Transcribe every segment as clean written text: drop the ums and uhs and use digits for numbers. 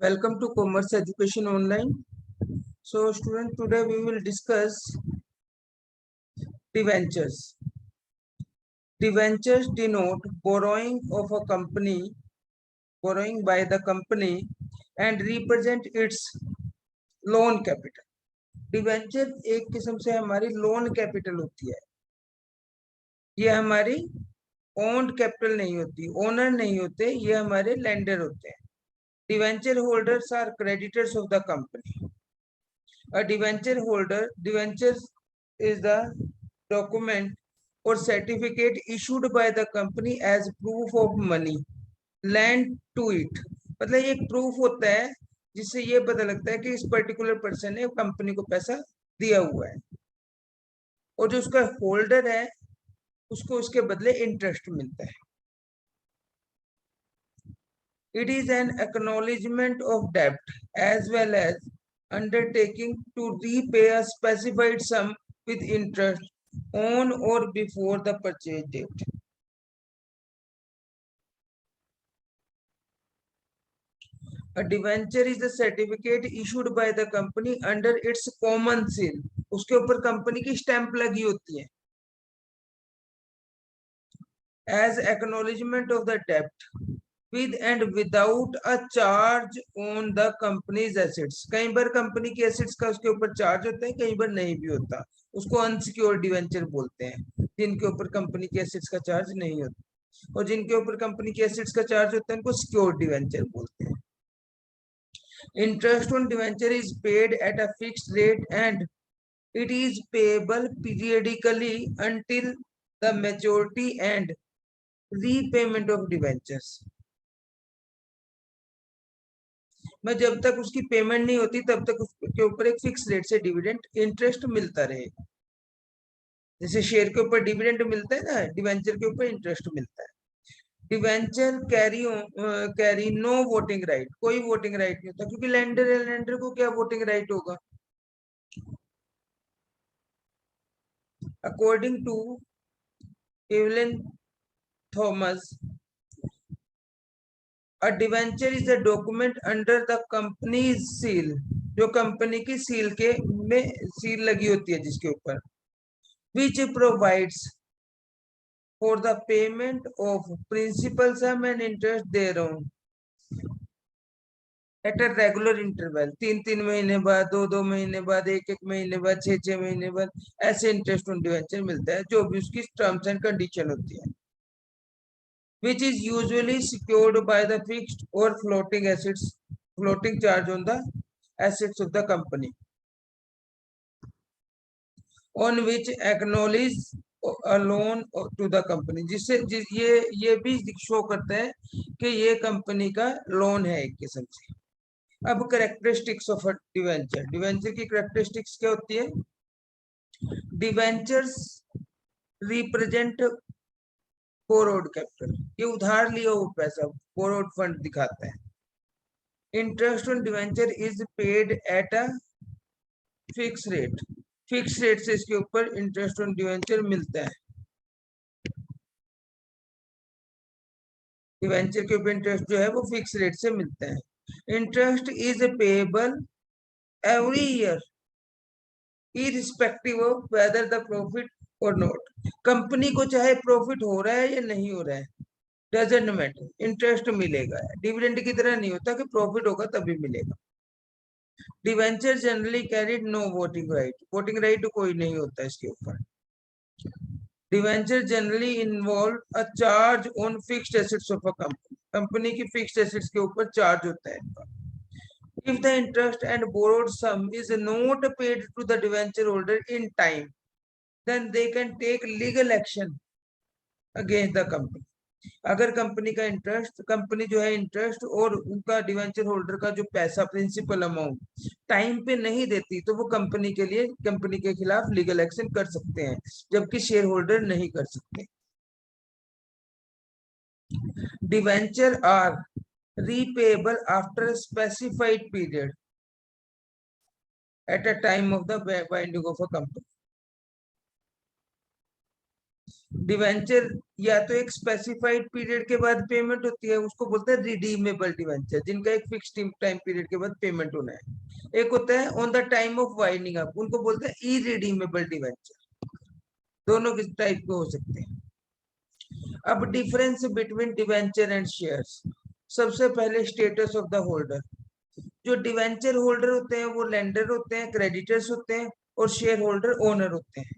Welcome to Commerce Education Online. So, student, today we will discuss debentures. Debentures denote borrowing of a company, borrowing by the company, and represent its loan capital. Debenture एक किस्म से हमारी loan capital होती है। ये हमारी owned capital नहीं होती, ओनर नहीं होते, ये हमारे लेंडर होते हैं। Debenture holders are creditors of the company. A debenture is the document or certificate issued by the company as proof of money lent to it। मतलब ये एक प्रूफ होता है जिससे ये पता लगता है कि इस पर्टिकुलर पर्सन ने कंपनी को पैसा दिया हुआ है, और जो उसका होल्डर है उसको उसके बदले इंटरेस्ट मिलता है। It is an acknowledgement of debt as well as undertaking to repay a specified sum with interest on or before the purchase date. A debenture is the certificate issued by the company under its common seal. उसके ऊपर company की stamp लगी होती है। As acknowledgement of the debt with and without a charge on the company's assets। कई बार company की assets का उसके ऊपर चार्ज होता है, कई बार नहीं भी होता। उसको अनसिक्योर्ड डिवेंचर बोलते हैं, जिनके ऊपर कंपनी की एसेट्स का चार्ज नहीं होता, और जिनके ऊपर कंपनी की एसेट्स का चार्ज होता है उनको सिक्योर्ड डिवेंचर बोलते हैं। Interest on debenture is paid at a fixed rate and it is payable periodically until the maturity and repayment of debentures। मैं जब तक उसकी पेमेंट नहीं होती तब तक उसके ऊपर एक फिक्स रेट से डिविडेंड इंटरेस्ट मिलता रहेगा। जैसे शेयर के ऊपर डिविडेंड मिलता है ना, डिवेंचर के ऊपर इंटरेस्ट मिलता है। Debenture carry no voting right. कोई वोटिंग राइट नहीं होता, क्योंकि लेंडर है, लेंडर को क्या वोटिंग राइट होगा। According to Evelyn Thomas, A debenture is a document under the company's seal। जो कंपनी की सील के में सील लगी होती है जिसके ऊपर, which provides for the payment of principal sum and interest thereon at a regular interval। 3-3 महीने बाद, 2-2 महीने बाद, 1-1 महीने बाद, 6-6 महीने बाद, ऐसे इंटरेस्ट ऑन डिवेंचर मिलता है, जो भी उसकी टर्म्स एंड कंडीशन होती है। which is usually secured by the fixed or floating assets, floating charge on the assets of the company, on which acknowledge a loan to the company। जिससे ये भी शो करता है कि ये कंपनी का लोन है एक किस्म से। अब करेक्टरिस्टिक्स ऑफ डिवेंचर। डिवेंचर की करेक्टरिस्टिक्स क्या होती है? Debentures represent borrowed capital. ये उधार लिया हुआ पैसा, बोरोड फंड दिखाता है। Interest on debenture is paid at a fix rate. Fix rate से इसके ऊपर इंटरेस्ट ऑन डिवेंचर मिलता है। डिवेंचर के ऊपर इंटरेस्ट जो है वो फिक्स रेट से मिलता है। Interest is payable every year irrespective of whether the profit और नॉट। कंपनी को चाहे प्रॉफिट हो रहा है या नहीं हो रहा है, डजंट मैटर, इंटरेस्ट मिलेगा। डिविडेंड की तरह नहीं होता कि प्रॉफिट होगा तभी मिलेगा। Debenture generally carried no voting right. Voting right कोई नहीं होता इसके ऊपर। Debenture generally involve a charge on fixed assets of a company. Company की फिक्स्ड एसेट्स के ऊपर चार्ज होता है इनका। If the interest and borrowed sum is not paid to the debenture holder in time, then they can take legal action against the company। अगर company का interest, company जो है इंटरेस्ट और उनका डिवेंचर होल्डर का जो पैसा प्रिंसिपल अमाउंट टाइम पे नहीं देती, तो वो कंपनी के लिए, कंपनी के खिलाफ लीगल एक्शन कर सकते हैं, जबकि शेयर होल्डर नहीं कर सकते। Debenture are repayable after a specified period at a time of the binding of a company। Debenture या तो एक स्पेसिफाइड पीरियड के बाद पेमेंट होती है, उसको बोलते हैं रिडीमेबल डिवेंचर, जिनका एक फिक्स टाइम पीरियड के बाद पेमेंट होना है। एक होता है on the time of winding up, उनको बोलते हैं इरिडीमेबल डिवेंचर। दोनों किस टाइप के हो सकते हैं। अब difference between debenture and shares. सबसे पहले स्टेटस ऑफ द होल्डर। जो डिवेंचर होल्डर होते हैं वो लेंडर होते हैं, क्रेडिटर्स होते हैं, और शेयर होल्डर ओनर होते हैं।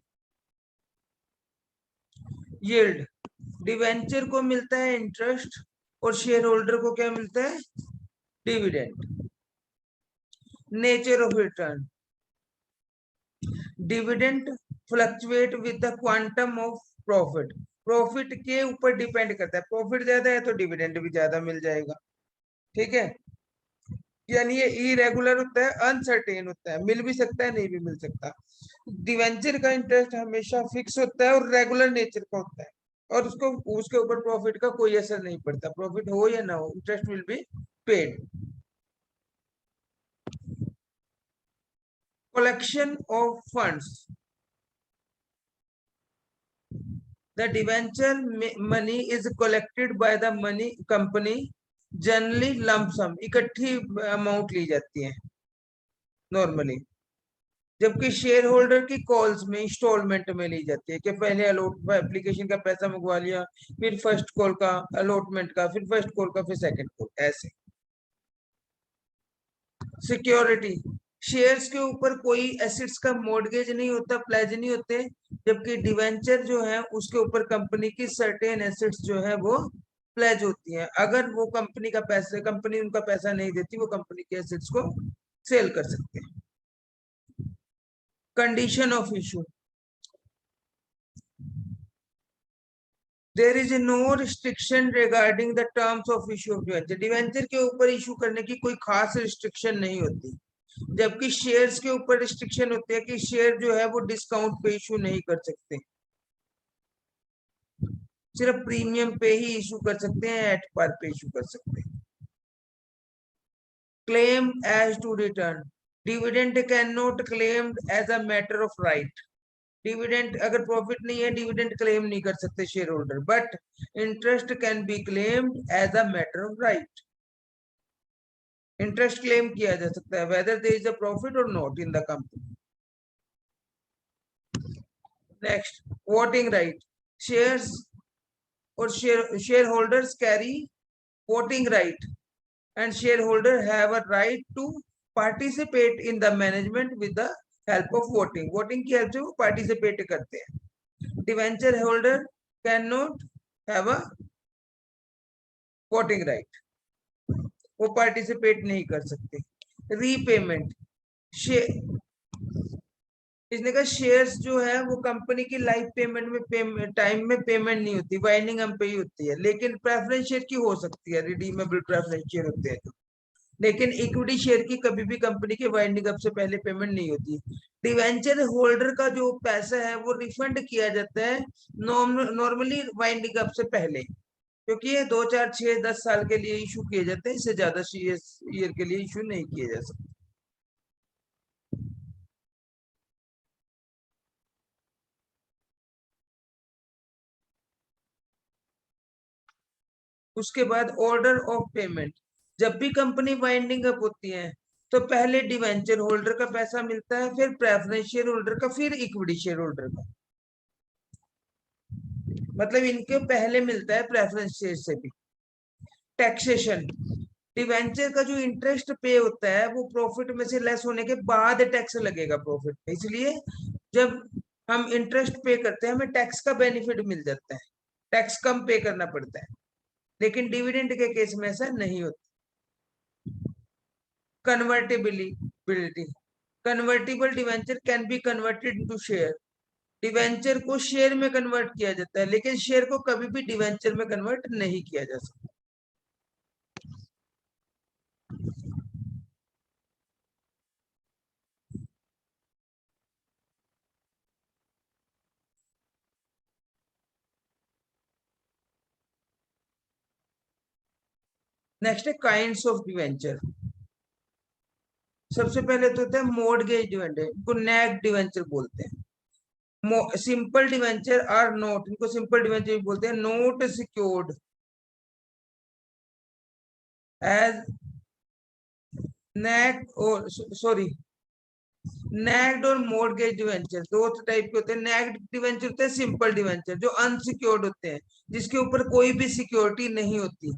यील्ड, डिवेंचर को मिलता है इंटरेस्ट, और शेयर होल्डर को क्या मिलता है, dividend. Nature of return, dividend fluctuate with the quantum of profit. Profit के ऊपर डिपेंड करता है, प्रॉफिट ज्यादा है तो डिविडेंड भी ज्यादा मिल जाएगा। ठीक है, यानी ये इरेगुलर होता है, अनसर्टेन होता है, मिल भी सकता है नहीं भी मिल सकता। डिवेंचर का इंटरेस्ट हमेशा फिक्स होता है और रेगुलर नेचर का होता है, और उसको उसके ऊपर प्रॉफिट का कोई असर नहीं पड़ता, प्रॉफिट हो या ना हो, interest will be paid. Collection of funds, the debenture money is collected by the money company, generally lump sum, इकट्ठी अमाउंट ली जाती है नॉर्मली। जबकि शेयर होल्डर की कॉल्स में इंस्टॉलमेंट में ली जाती है, कि पहले अलॉट एप्लीकेशन का पैसा मंगवा लिया, फिर फर्स्ट कॉल का, अलॉटमेंट का, फिर फर्स्ट कॉल का, फिर सेकंड कॉल, ऐसे। सिक्योरिटी, शेयर्स के ऊपर कोई एसेट्स का मॉर्गेज नहीं होता, प्लेज नहीं होते। जबकि डिवेंचर जो है उसके ऊपर कंपनी की सर्टेन एसेट्स जो है वो प्लेज होती हैं। अगर वो कंपनी का पैसा, कंपनी उनका पैसा नहीं देती, वो कंपनी के एसेट्स को सेल कर सकते हैं। Condition of issue, there is no restriction regarding the terms of issue of debenture. Debenture के ऊपर इशू करने की कोई खास रिस्ट्रिक्शन नहीं होती, जबकि शेयर्स के ऊपर रिस्ट्रिक्शन होती है, कि शेयर जो है वो डिस्काउंट पे इशू नहीं कर सकते, सिर्फ प्रीमियम पे ही इशू कर सकते हैं, एट पर पे इशू कर सकते हैं। Claim as to return, dividend can not claimed as a matter of right. Dividend अगर प्रॉफिट नहीं है, डिविडेंड क्लेम नहीं कर सकते share holder, but interest can be claimed as a matter of right. Interest claim किया जा सकता है whether there is a profit और not in the company. Next, voting right, shares और share holders carry voting right, and shareholder have a right to participate in the management with the help of voting। Voting की help से वो participate करते हैं। Debenture holder can not have a voting right, वो participate नहीं कर सकते। Repayment, इसने कहा शेयर्स जो है वो कंपनी की लाइफ पेमेंट में टाइम में पेमेंट नहीं होती, वाइंडिंग अप पे ही होती है, लेकिन प्रेफरेंस शेयर की हो सकती है, रिडीमेबल प्रेफरेंस शेयर होते हैं। लेकिन इक्विटी शेयर की कभी भी कंपनी के वाइंडिंग अप से पहले पेमेंट नहीं होती। डिवेंचर होल्डर का जो पैसा है वो रिफंड किया जाता है नॉर्मली वाइंडिंग अप से पहले, क्योंकि ये 2 4 6 10 साल के लिए इशू किए जाते हैं, इससे ज्यादा ईयर के लिए इशू नहीं किए जा सकते। उसके बाद ऑर्डर ऑफ पेमेंट, जब भी कंपनी वाइंडिंग अप होती है तो पहले डिवेंचर होल्डर का पैसा मिलता है, फिर प्रेफरेंस शेयर होल्डर का, फिर इक्विटी शेयर होल्डर का। मतलब इनके पहले मिलता है प्रेफरेंस शेयर से भी। टैक्सेशन, डिवेंचर का जो इंटरेस्ट पे होता है वो प्रॉफिट में से लेस होने के बाद टैक्स लगेगा प्रॉफिट पे, इसलिए जब हम इंटरेस्ट पे करते हैं हमें टैक्स का बेनिफिट मिल जाता है, टैक्स कम पे करना पड़ता है। लेकिन डिविडेंड के केस में ऐसा नहीं होता। Convertibility, convertible debenture can be converted into share. Debenture को शेयर में कन्वर्ट किया जाता है, लेकिन शेयर को कभी भी डिवेंचर में कन्वर्ट नहीं किया जा सकता। नेक्स्ट है काइंड्स ऑफ डिवेंचर। सबसे पहले तो होता है मॉर्गेज डिवेंचर, इनको नैग डिवेंचर बोलते हैं। सिंपल डिवेंचर आर नोट, इनको सिंपल डिवेंचर भी बोलते हैं, नोट सिक्योर्ड एज नेक और सॉरी नेक्ड और मॉर्गेज डिवेंचर, दो टाइप के होते हैं। नेक्ड डिवेंचर होते हैं सिंपल डिवेंचर, जो अनसिक्योर्ड होते हैं, जिसके ऊपर कोई भी सिक्योरिटी नहीं होती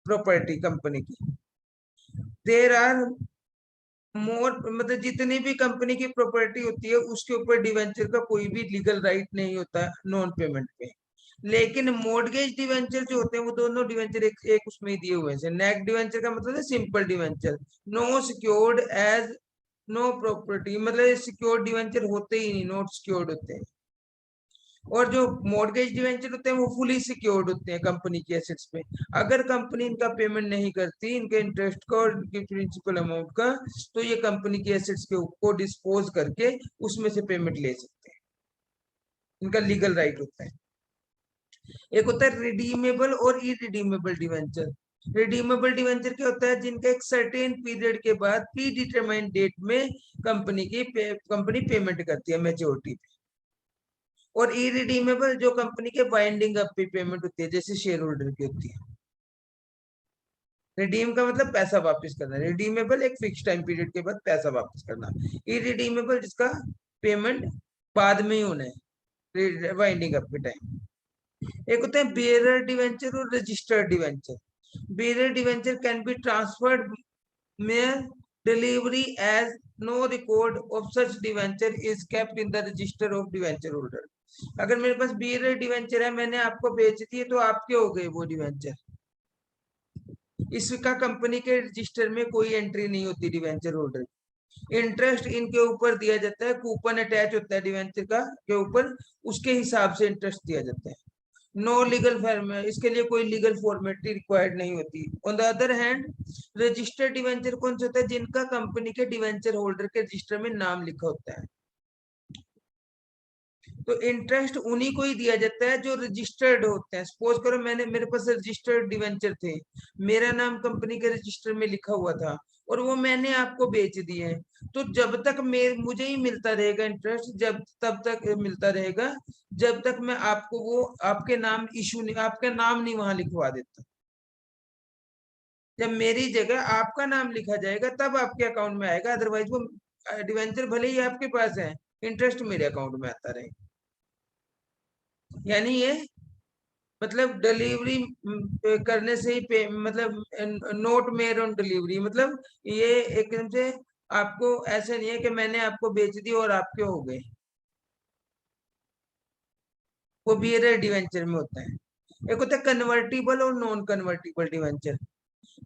प्रॉपर्टी कंपनी की। देर आर मोर, मतलब जितनी भी कंपनी की प्रॉपर्टी होती है उसके ऊपर डिवेंचर का कोई भी लीगल राइट नहीं होता नॉन पेमेंट पे। लेकिन मॉर्गेज डिवेंचर जो होते हैं वो दोनों डिवेंचर एक उसमें ही दिए हुए हैं। नेक डिवेंचर का मतलब है simple debenture, no secured as no property, मतलब सिक्योर्ड डिवेंचर होते ही नहीं, नॉट सिक्योर्ड होते हैं। और जो मॉर्गेज डिवेंचर होते हैं वो फुली सिक्योर्ड होते हैं कंपनी की एसेट्स पे। अगर कंपनी इनका पेमेंट नहीं करती, इनके इंटरेस्ट का और इनके प्रिंसिपल अमाउंट का, तो ये कंपनी की एसेट्स के को डिस्पोज करके उसमें से पेमेंट ले सकते हैं, इनका लीगल राइट होता है। एक होता है रिडीमेबल और इरिडीमेबल डिवेंचर। रिडीमेबल डिवेंचर क्या होता है, जिनका एक सर्टेन पीरियड के बाद प्री डिटरमाइंड डेट में कंपनी पेमेंट करती है मैच्योरिटी पे। और इरिडीमेबल जो कंपनी के बाइंडिंग अप पे पेमेंट होती है, जैसे शेयर होल्डर की होती है। रिडीम का मतलब पैसा वापस करना, रिडीमेबल एक फिक्स टाइम पीरियड के बाद पैसा वापस करना, इरिडीमेबल जिसका पेमेंट बाद में ही होना है वाइंडिंग अप के टाइम। एक होता है बेयरर डिवेंचर और registered debenture. Bearer debenture can be transferred mere delivery as no record of such debenture is kept in the register of debenture holder. अगर मेरे पास बेयरर डिवेंचर है, मैंने आपको बेच दिए, तो आपके हो गए वो डिवेंचर, इसका कंपनी के रजिस्टर में कोई एंट्री नहीं होती डिवेंचर होल्डर। इंटरेस्ट इनके ऊपर दिया जाता है, कूपन अटैच होता है डिवेंचर का के ऊपर, उसके हिसाब से इंटरेस्ट दिया जाता है। नो लीगल फॉर्म, इसके लिए कोई लीगल फॉर्मेलिटी रिक्वायर्ड नहीं होती। On the other hand, registered debenture कौन से होता है, जिनका कंपनी के डिवेंचर होल्डर के रजिस्टर में नाम लिखा होता है। तो इंटरेस्ट उन्हीं को ही दिया जाता है जो रजिस्टर्ड होते हैं। सपोज करो मैंने, मेरे पास रजिस्टर्ड डिवेंचर थे, मेरा नाम कंपनी के रजिस्टर में लिखा हुआ था, और वो मैंने आपको बेच दिए हैं, तो जब तक मुझे ही मिलता रहेगा इंटरेस्ट, जब तब तक मिलता रहेगा जब तक मैं आपको वो आपके नाम इशू नहीं, आपका नाम नहीं वहां लिखवा देता। जब मेरी जगह आपका नाम लिखा जाएगा तब आपके अकाउंट में आएगा, अदरवाइज वो डिवेंचर भले ही आपके पास है, इंटरेस्ट मेरे अकाउंट में आता रहेगा। यानी ये मतलब डिलीवरी करने से ही मतलब नोट मेड ऑन डिलीवरी, मतलब ये एकदम से आपको ऐसे नहीं है कि मैंने आपको बेच दी और आपके हो गए, वो बियरर डिवेंचर में होता है। एक होता है कन्वर्टिबल और non convertible debenture.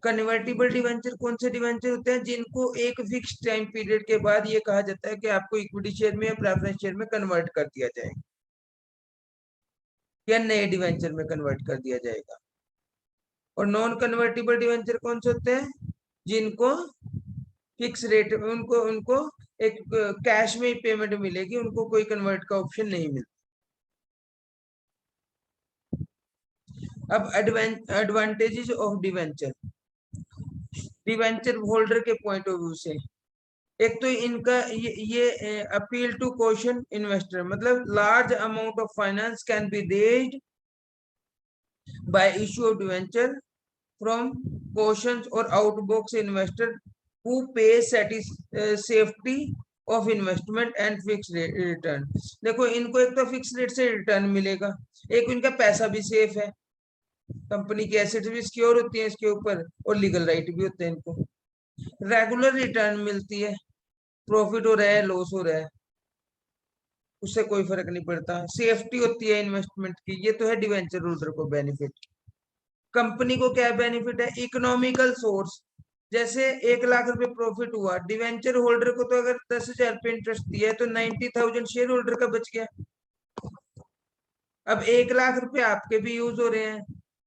Convertible debenture कौन से डिवेंचर होते हैं, जिनको एक फिक्स टाइम पीरियड के बाद ये कहा जाता है कि आपको इक्विटी शेयर में या प्रेफरेंस शेयर में कन्वर्ट कर दिया जाएगा, या नए डिवेंचर में कन्वर्ट कर दिया जाएगा। और नॉन कन्वर्टिबल डिवेंचर कौन से होते हैं, जिनको फिक्स रेट, उनको उनको एक कैश में ही पेमेंट मिलेगी, उनको कोई कन्वर्ट का ऑप्शन नहीं मिलता। अब advantages of debenture, debenture holder के पॉइंट ऑफ व्यू से, एक तो इनका ये अपील टू क्वेश्चन इन्वेस्टर, मतलब large amount of finance can be raised by issue of debenture from questions और outbox investor who pay safety of investment and fix return. देखो इनको एक तो फिक्स रेट से रिटर्न मिलेगा, एक इनका पैसा भी सेफ है, कंपनी की एसेट्स भी सिक्योर होती है इसके ऊपर, और लीगल राइट भी होते हैं इनको। रेगुलर रिटर्न मिलती है, प्रॉफिट हो रहा है लॉस हो रहा है उससे कोई फर्क नहीं पड़ता, सेफ्टी होती है इन्वेस्टमेंट की, ये तो है डिवेंचर होल्डर को बेनिफिट। कंपनी को क्या बेनिफिट है, इकोनॉमिकल सोर्स, जैसे 1 लाख रुपए प्रॉफिट हुआ, डिवेंचर होल्डर को तो अगर 10,000 रुपये इंटरेस्ट दिया है तो 90,000 शेयर होल्डर का बच गया। अब 1 लाख रुपए आपके भी यूज हो रहे हैं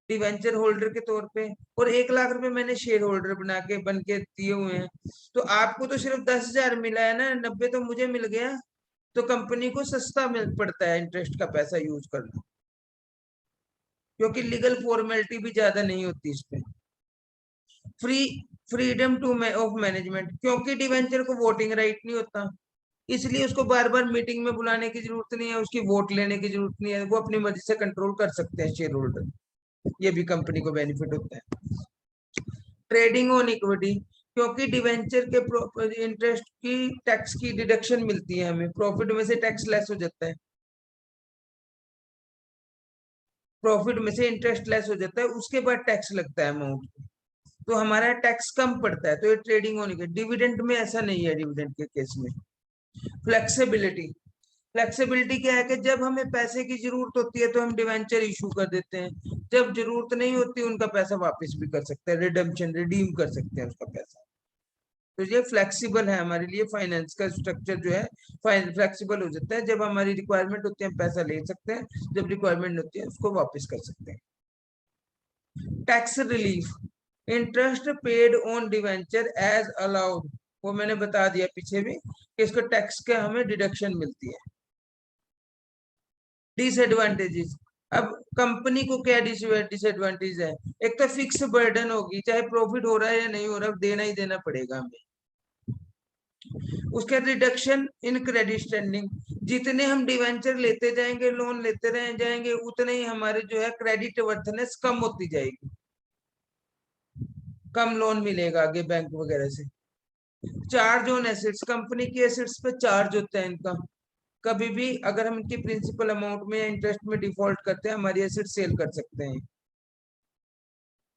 डिवेंचर होल्डर के तौर पे, और 1 लाख रुपए मैंने शेयर होल्डर बन के दिए हुए हैं, तो आपको तो सिर्फ 10,000 मिला है ना, 90 तो मुझे मिल गया। तो कंपनी को सस्ता मिल पड़ता है इंटरेस्ट का पैसा यूज करना, क्योंकि लीगल फॉर्मेलिटी भी ज्यादा नहीं होती इसमें। Free freedom two of management, क्योंकि डिवेंचर को वोटिंग राइट नहीं होता, इसलिए उसको बार बार मीटिंग में बुलाने की जरूरत नहीं है, उसकी वोट लेने की जरूरत नहीं है, वो अपनी मर्जी से कंट्रोल कर सकते हैं शेयर होल्डर। ये भी कंपनी को बेनिफिट होता है। ट्रेडिंग ऑन इक्विटी, क्योंकि डिवेंचर के इंटरेस्ट की टैक्स की डिडक्शन मिलती है, हमें प्रॉफिट में से टैक्स लेस हो जाता है, प्रॉफिट में से इंटरेस्ट लेस हो जाता है, उसके बाद टैक्स लगता है अमाउंट, तो हमारा टैक्स कम पड़ता है, तो ये ट्रेडिंग होने के। डिविडेंड में ऐसा नहीं है, डिविडेंड के केस में। फ्लेक्सिबिलिटी, फ्लेक्सिबिलिटी क्या है कि जब हमें पैसे की जरूरत होती है तो हम डिवेंचर इशू कर देते हैं, जब जरूरत नहीं होती उनका पैसा वापस भी कर सकते हैं, रिडम्पशन रिडीम कर सकते हैं उसका पैसा। तो ये फ्लेक्सिबल है हमारे लिए, फाइनेंस का स्ट्रक्चर जो है फ्लेक्सिबल हो जाता है, जब हमारी रिक्वायरमेंट होती है हम पैसा ले सकते हैं, जब रिक्वायरमेंट होती है उसको वापस कर सकते हैं। Tax relief, interest paid on debenture as allowed, वो मैंने बता दिया पीछे भी कि इसको टैक्स के हमें डिडक्शन मिलती है। डिसएडवांटेजेस, अब कंपनी को क्या डिसएडवांटेज है? एक तो फिक्स बर्डन होगी, चाहे प्रॉफिट हो रहा है या नहीं हो रहा, देना ही देना पड़ेगा हमें। उसके रिडक्शन इन क्रेडिट स्टैंडिंग, जितने हम डिवेंचर लेते जाएंगे, लोन लेते रह जाएंगे, उतने ही हमारे जो है क्रेडिट वर्थनेस कम होती जाएगी, कम लोन मिलेगा आगे बैंक वगैरह से। चार्ज ऑन एसेट्स, कंपनी की एसेट्स पे चार्ज होता है इनका, कभी भी अगर हम इनकी प्रिंसिपल अमाउंट में या इंटरेस्ट में डिफॉल्ट करते हैं, हमारी एसेट सेल कर सकते हैं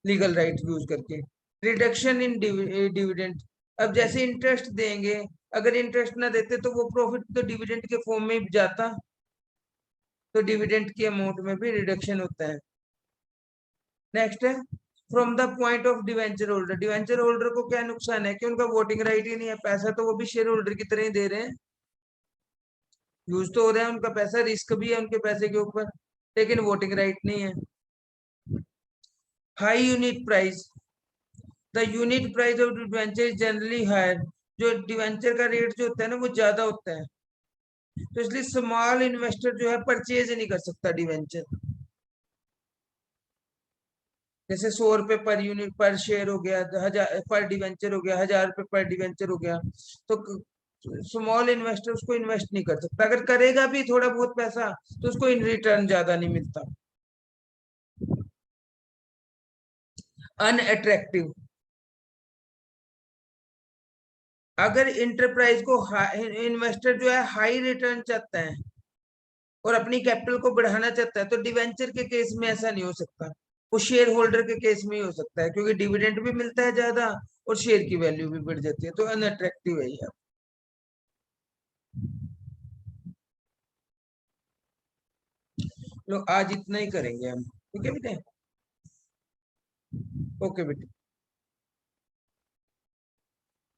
लीगल राइट यूज करके। रिडक्शन इन डिविडेंड, अब जैसे इंटरेस्ट देंगे, अगर इंटरेस्ट ना देते तो वो प्रॉफिट तो डिविडेंड के फॉर्म में ही जाता, तो डिविडेंड की अमाउंट में भी रिडक्शन होता है। नेक्स्ट है from the point of debenture holder, debenture holder को क्या नुकसान है कि उनका वोटिंग राइट ही नहीं है, पैसा तो वो भी शेयर होल्डर की तरह ही दे रहे हैं, यूज तो हो रहा है उनका पैसा, रिस्क भी है उनके पैसे के ऊपर, लेकिन वोटिंग राइट नहीं है। High unit price, the unit price of debenture is generally higher, जो डिवेंचर का रेट जो होता है ना वो ज्यादा होता है, तो इसलिए स्मॉल इन्वेस्टर जो है परचेज नहीं कर सकता डिवेंचर। जैसे 100 रुपए पर यूनिट पर शेयर हो गया, 1000 पर डिवेंचर हो गया, 1000 रुपए पर डिवेंचर हो गया, तो स्मॉल इन्वेस्टर उसको इन्वेस्ट नहीं कर सकता, अगर करेगा भी थोड़ा बहुत पैसा तो उसको इन रिटर्न ज्यादा नहीं मिलता। अनअट्रैक्टिव, अगर इंटरप्राइज को इन्वेस्टर जो है हाई रिटर्न चाहता है और अपनी कैपिटल को बढ़ाना चाहता है, तो डिवेंचर के केस में ऐसा नहीं हो सकता, वो शेयर होल्डर के केस में ही हो सकता है, क्योंकि डिविडेंड भी मिलता है ज्यादा और शेयर की वैल्यू भी बढ़ जाती है, तो अनअट्रैक्टिव है ये। लोग आज इतना ही करेंगे हम, ठीक है बेटे? ओके बेटे।